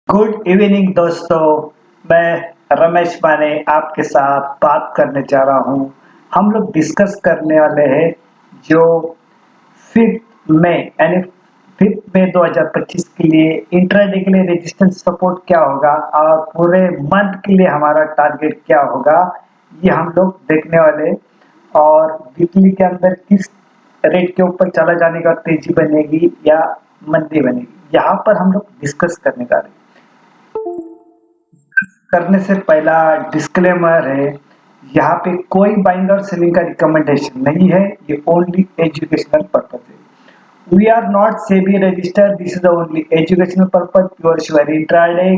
Good evening दोस्तों। मैं रमेश माने आपके साथ बात करने जा रहा हूँ। हम लोग डिस्कस करने वाले हैं जो 5 मई यानी 5 मई 2025 के लिए इंट्राडे के लिए रेजिस्टेंस सपोर्ट क्या होगा और पूरे मंथ के लिए हमारा टारगेट क्या होगा, ये हम लोग देखने वाले। और वीकली के अंदर किस रेट के ऊपर चला जाने का तेजी बनेगी या मंदी बनेगी, यहाँ पर हम लोग डिस्कस करने जा रहे हैं। करने से पहला डिस्क्लेमर है, यहाँ पे कोई बाइंग और सेलिंग का रिकमेंडेशन नहीं है, ये ओनली एजुकेशनल पर्पज है। We are not SEBI register, this is only educational purpose, pure sure intraday,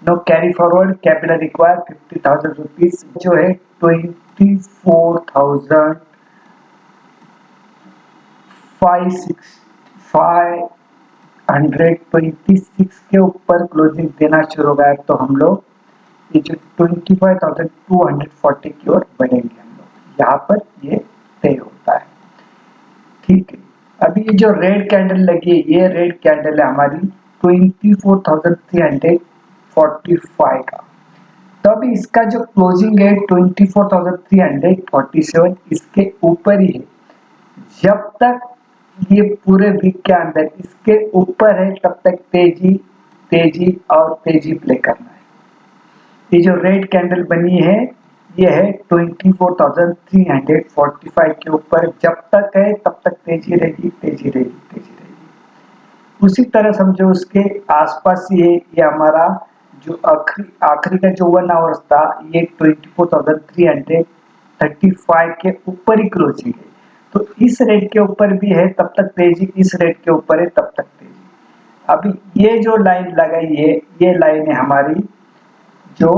no carry forward, capital require 50,000 rupees जो है 24,526 के ऊपर क्लोजिंग देना शुरू हो गया तो हम लोग ये जो 25,240 की ओर बढ़ेंगे। हम लोग यहाँ पर ये तय होता है। ठीक है, अभी ये जो रेड कैंडल लगी है, ये रेड कैंडल है हमारी 24,345 का। तो अभी इसका जो क्लोजिंग है 24,347 इसके ऊपर ही है। जब तक ये पूरे वीक के अंदर इसके ऊपर है तब तक तेजी तेजी और तेजी प्ले करना है। ये जो रेड कैंडल बनी है ये है 24,345 के ऊपर, जब तक है तब तक तेजी रहेगी तेजी रहेगी तेजी रहेगी। उसी तरह समझो उसके आसपास ये हमारा जो आखिरी आखिरी का जो 1 आवर्स था ये 24,335 के ऊपर ही क्लोजिंग है। तो इस रेट के ऊपर भी है तब तक तेजी, इस रेट के ऊपर है तब तक तेजी। अभी ये जो लाइन लगाई है ये लाइन है हमारी जो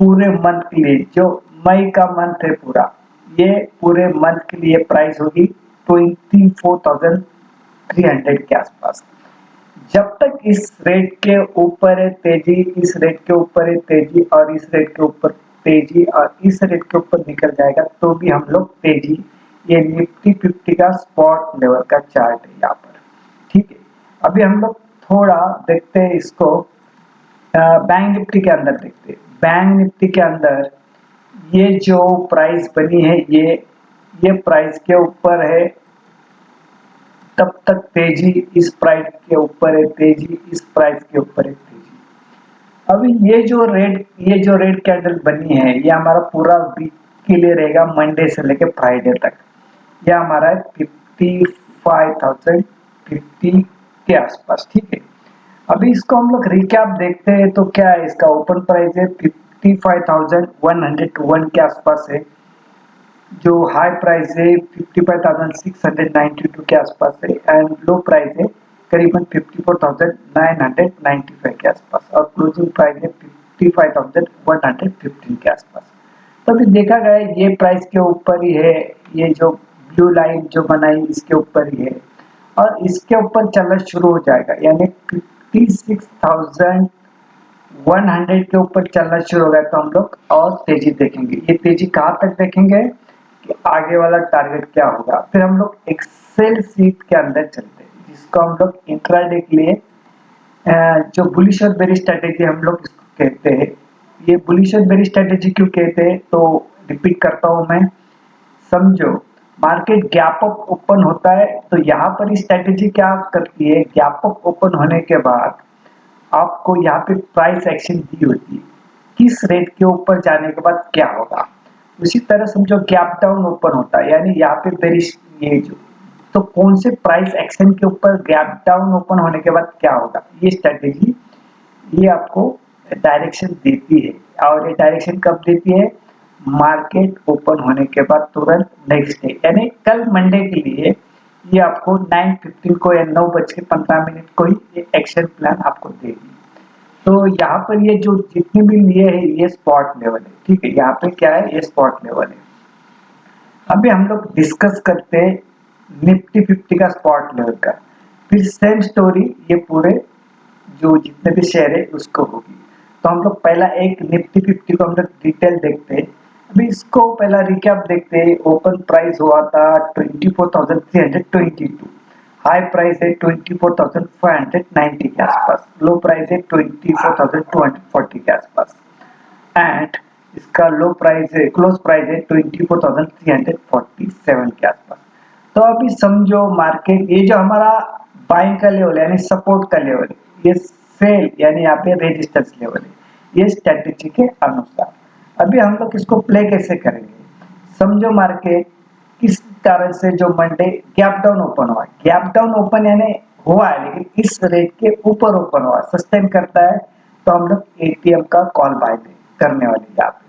पूरे मंथ के लिए, जो मई का मंथ है पूरा, ये पूरे मंथ के लिए प्राइस होगी 24,300 के आसपास। जब तक इस रेट के ऊपर है तेजी, इस रेट के ऊपर है तेजी और इस रेट के ऊपर तेजी और इस रेट के ऊपर निकल जाएगा तो भी हम लोग तेजी। ये निफ्टी 50 का स्पॉट लेवल का चार्ट है यहाँ पर। ठीक है, अभी हम लोग थोड़ा देखते हैं इसको बैंक निफ्टी के अंदर देखते हैं। बैंक निफ्टी के अंदर ये जो प्राइस बनी है ये प्राइस के ऊपर है तब तक तेजी, इस प्राइस के ऊपर है तेजी, इस प्राइस के ऊपर है तेजी। अभी ये जो रेड कैंडल बनी है ये हमारा पूरा वीक के लिए रहेगा, मंडे से लेके फ्राइडे तक। यह हमारा है 55,050 के आसपास। ठीक है, अभी इसको हम लोग रिकैप देखते हैं तो क्या है, इसका ओपन प्राइस है 55,101 के आसपास है, जो हाई प्राइस है 55,692 के आसपास है एंड लो प्राइस है करीबन 54,995 के आसपास और क्लोजिंग प्राइस है 55,115 के आसपास। तो अभी देखा गया ये प्राइस के ऊपर ही है, ये जो ब्लू लाइन जो बनाई इसके ऊपर ही है और इसके ऊपर चलना शुरू हो जाएगा, यानी 56,100 के ऊपर चलना शुरू हो गया तो हम लोग और तेजी देखेंगे। ये तेजी कहाँ तक देखेंगे कि आगे वाला टारगेट क्या होगा। फिर हम लोग एक्सेल सीट के अंदर चलते हैं जिसको हम लोग इंट्राडे के लिए जो बुलिश और बेरिश स्ट्रेटेजी हम लोग इसको कहते हैं। ये बुलिश और बेरिश स्ट्रेटेजी क्यों कहते हैं तो रिपीट करता हूं मैं। समझो, मार्केट गैप अप ओपन होता है तो यहाँ पर स्ट्रेटेजी क्या करती है, गैप अप ओपन होने के बाद आपको यहाँ पे प्राइस एक्शन दी होती है किस रेट के ऊपर जाने के बाद क्या होगा। उसी तरह समझो गैप डाउन ओपन होता है, यानी यहाँ पे बेरिश ये जो, तो कौन से प्राइस एक्शन के ऊपर गैप डाउन ओपन होने के बाद क्या होगा, ये स्ट्रेटेजी ये आपको डायरेक्शन देती है। और ये डायरेक्शन कब देती है, मार्केट ओपन होने के बाद तुरंत नेक्स्ट डे, यानी कल मंडे के लिए ये आपको 9:15 को या 9:15 को ही ये एक्शन प्लान आपको देगी। तो यहाँ पर ये जो जितने भी लिए है ये स्पॉट लेवल है। ठीक है, यहाँ पे क्या है, ये स्पॉट लेवल है। अभी हम लोग डिस्कस करते हैं निफ्टी 50 का स्पॉट लेवल का। फिर सेम स्टोरी ये पूरे जो जितने भी शेयर है उसको होगी। तो हम लोग पहला एक निफ्टी 50 को हम लोग डिटेल देखते हैं। अभी इसको पहला रिकैप देखते हैं। ओपन प्राइस हुआ था 24,322, हाई प्राइस है 24,590 के आसपास, लो प्राइस है 24,240 के आसपास एंड इसका लो प्राइस है, क्लोज प्राइस है 24,347 के आसपास। तो अभी समझो मार्केट, ये जो हमारा बाइंग का लेवल है यानी सपोर्ट का लेवल है, ये सेल यानी यहाँ पे रेजिस्टेंस लेवल है, ये स्ट्रेटेजी के अनुसार। अभी हम लोग इसको प्ले कैसे करेंगे, समझो मार्केट इस कारण से जो मंडे गैप डाउन ओपन हुआ, गैप डाउन ओपन यानी हुआ है लेकिन इस रेट के ऊपर ओपन हुआ, सस्टेन करता है तो हम लोग एटीएम का कॉल बाय करने वाले यहाँ पे।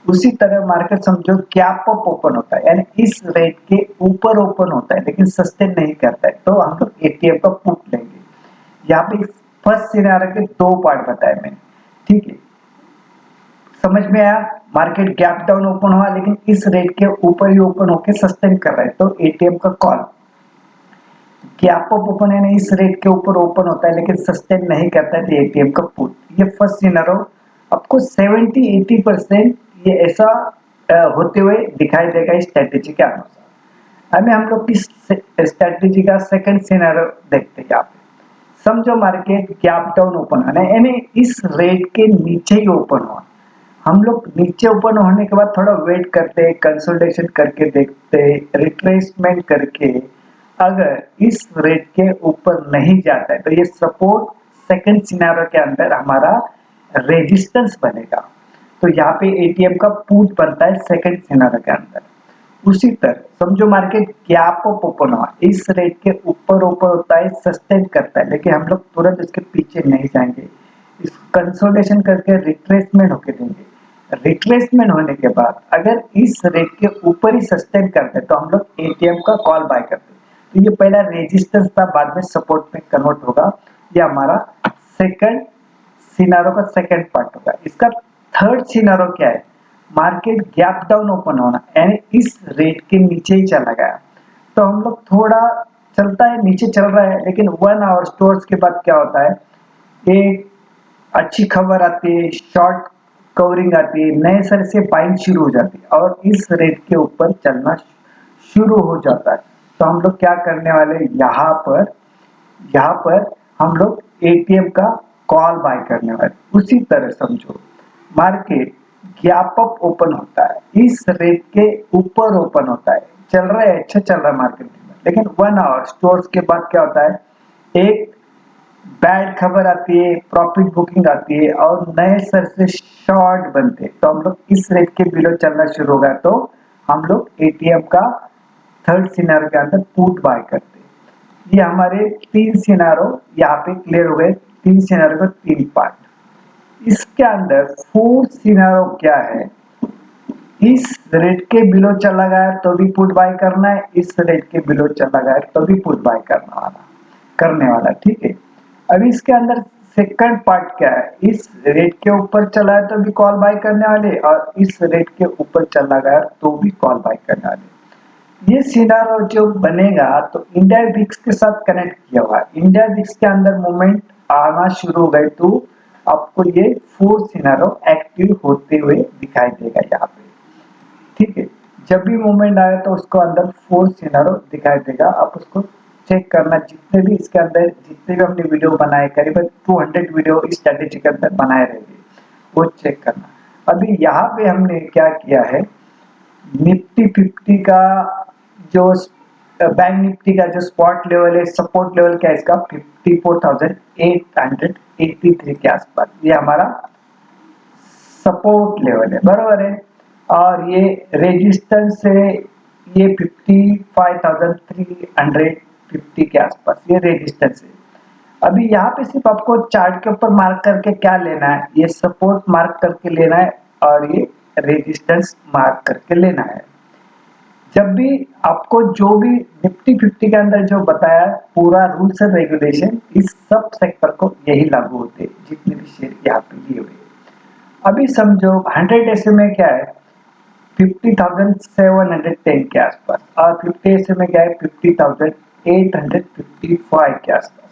उसी तरह मार्केट समझो गैप अप ओपन होता है यानी इस रेट के ऊपर ओपन होता है लेकिन सस्टेन नहीं करता है तो हम लोग एटीएम का पुट लेंगे। यहाँ पे फर्स्ट सिनेरियो के दो पार्ट बताए मैंने, ठीक है, समझ में आया। मार्केट गैप डाउन ओपन हुआ लेकिन इस रेट के ऊपर ही ओपन होके सस्टेन कर रहा है तो एटीएम का कॉल। गैप अप ओपन है, इस रेट के ऊपर ओपन होता है लेकिन सस्टेन नहीं करता है तो एटीएम का पुट। ये फर्स्ट सिनेरियो आपको 70-80% ये ऐसा होते हुए दिखाई देगा इस स्ट्रेटेजी के अनुसार। अभी हम लोग इस स्ट्रेटेजी का सेकंड सिनेरियो देखते हैं। यहाँ पे समझो मार्केट गैप डाउन ओपन है यानी इस रेट के नीचे ही ओपन हुआ, हम लोग नीचे ओपन होने के बाद थोड़ा वेट करते, कंसोलिडेशन करके देखते, रिट्रेसमेंट करके अगर इस रेट के ऊपर नहीं जाता है तो ये सपोर्ट सेकंड सिनेरियो के अंदर हमारा रेजिस्टेंस बनेगा। तो यहाँ पे एटीएम का पुट बनता है सेकंड सिनेरियो के अंदर। उसी तरह समझो मार्केट गैप अप ओपन हुआ, इस रेट के ऊपर ऊपर होता है, सस्टेन करता है लेकिन हम लोग तुरंत इसके पीछे नहीं जाएंगे, इस कंसोलिडेशन करके रिट्रेसमेंट होके देंगे। रिट्रेसमेंट होने के बाद अगर इस रेट के ऊपर ही सस्टेन करते हैं तो हम लोग एटीएम का कॉल बाय करते हैं। तो ये पहला रेजिस्टेंस था, बाद में सपोर्ट में कन्वर्ट होगा। ये हमारा सेकंड सिनारो का सेकंड पार्ट होगा। इसका थर्ड सिनारो क्या है, मार्केट गैप डाउन ओपन होना यानी इस रेट के नीचे ही चला गया तो हम लोग थोड़ा चलता है, नीचे चल रहा है लेकिन 1 आवर स्टोर्स के बाद क्या होता है, एक अच्छी खबर आती है, शॉर्ट कवरिंग आती है, नए सर से बाइंग शुरू हो जाती है और इस रेट के ऊपर चलना शुरू हो जाता है। तो हम लोग क्या करने वाले, यहाँ पर हम लोग एटीएम का कॉल बाय करने वाले। उसी तरह समझो मार्केट गैप अप ओपन होता है, इस रेट के ऊपर ओपन होता है, चल रहा है, अच्छा चल रहा है मार्केट में, लेकिन 1 आवर स्टोर्स के बाद क्या होता है, एक बैड खबर आती है, प्रॉफिट बुकिंग आती है और नए सर से शॉर्ट बनते हैं तो हम लोग इस रेट के बिलो चलना शुरू होगा तो हम लोग एटीएम का थर्ड सिनेरियो के अंदर पुट बाय करते हैं। ये हमारे तीन सिनेरियो यहाँ पे क्लियर हो गए, तीन सिनेरियो का तीन पार्ट। इसके अंदर फोर्थ सिनेरियो क्या है, इस रेट के बिलो चला गया तो भी पुट बाय करना है, इस रेट के बिलो चला गया तो भी पुट बाय करने वाला, ठीक है। अभी इसके अंदर सेकंड पार्ट क्या है, इस रेट के ऊपर चला है तो भी कॉल बाय करने वाले और इस रेट के ऊपर चला गया तो भी कॉल बाय करने वाले। ये सिनारियो जो बनेगा तो इंडिया विक्स के साथ कनेक्ट किया हुआ है, इंडिया विक्स के अंदर मूवमेंट आना शुरू हो गए तो आपको ये फोर्थ सिनारियो एक्टिव होते हुए दिखाई देगा यहाँ पे, ठीक है। जब भी मूवमेंट आए तो उसको अंदर फोर्थ सिनारियो दिखाई देगा, आप उसको चेक करना। जितने भी इसके अंदर जितने भी हमने वीडियो बनाए, करीबन 200 वीडियो इस स्ट्रेटेजी के अंदर बनाए रहेंगे, वो चेक करना। अभी यहाँ पे हमने क्या किया है, निफ्टी 50 का जो बैंक निफ्टी का जो स्पॉट लेवल है, सपोर्ट लेवल क्या है इसका 54,883 के आसपास, ये हमारा सपोर्ट लेवल है, बराबर है। और ये रेजिस्टेंस है, ये 55,350 के आसपास ये रेजिस्टेंस है। अभी यहाँ पे सिर्फ आपको चार्ट के ऊपर मार्क करके क्या लेना है, ये सपोर्ट मार्क करके लेना है और ये रेजिस्टेंस मार्क करके लेना है। जब भी आपको जो भी निफ्टी 50 के अंदर जो बताया पूरा रूल्स एंड रेगुलेशन, इस सब सेक्टर को यही लागू होते हैं जितने भी शेयर यहाँ पे लिए हुए। अभी समझो 100 SMA क्या है 50,710 के आसपास और 50 SMA क्या है 50,855 के आसपास,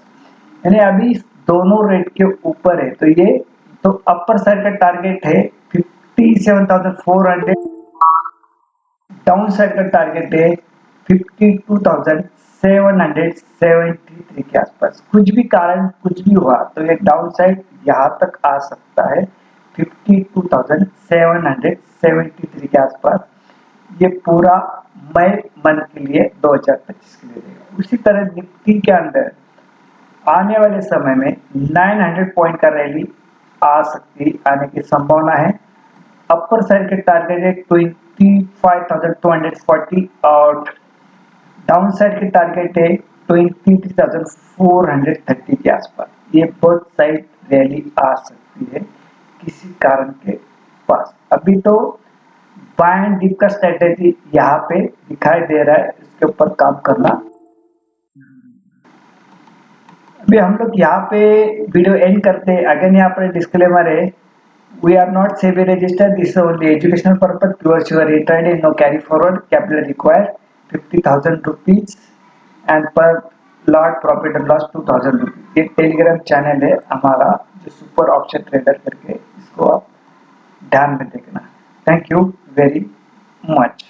यानी अभी दोनों रेट के ऊपर है तो ये तो अपर साइड का टारगेट है 57,400, डाउन साइड का टारगेट है 52,700 773 के आसपास, कुछ भी कारण कुछ भी हुआ तो ये डाउन साइड यहाँ तक आ सकता है 52,773 के आसपास। ये पूरा मई मंथ के लिए 2025 के लिए रहेगा। उसी तरह निफ्टी के अंदर आने वाले समय में 900 पॉइंट का रैली आ सकती आने की संभावना है। अपर साइड के टारगेट है 25,240 और डाउन साइड के टारगेट है 23,430 के आसपास। ये बोथ साइड रैली आ सकती है किसी कारण के पास। अभी तो बाय एंड डिप का स्ट्रेटेजी यहाँ पे दिखाई दे रहा है, इसके ऊपर काम करना। अभी हम लोग यहाँ पे वीडियो एंड करते हैं। अगेन यहाँ पर डिस्क्लेमर है, we are not SEBI registered, this is only educational purpose, pure trade, no carry forward, capital required 50,000 rupees and per lot profit and loss 2,000 rupees। ये टेलीग्राम चैनल है हमारा जो super option trader करके, इसको आप ध्यान में देखना। Thank you very much.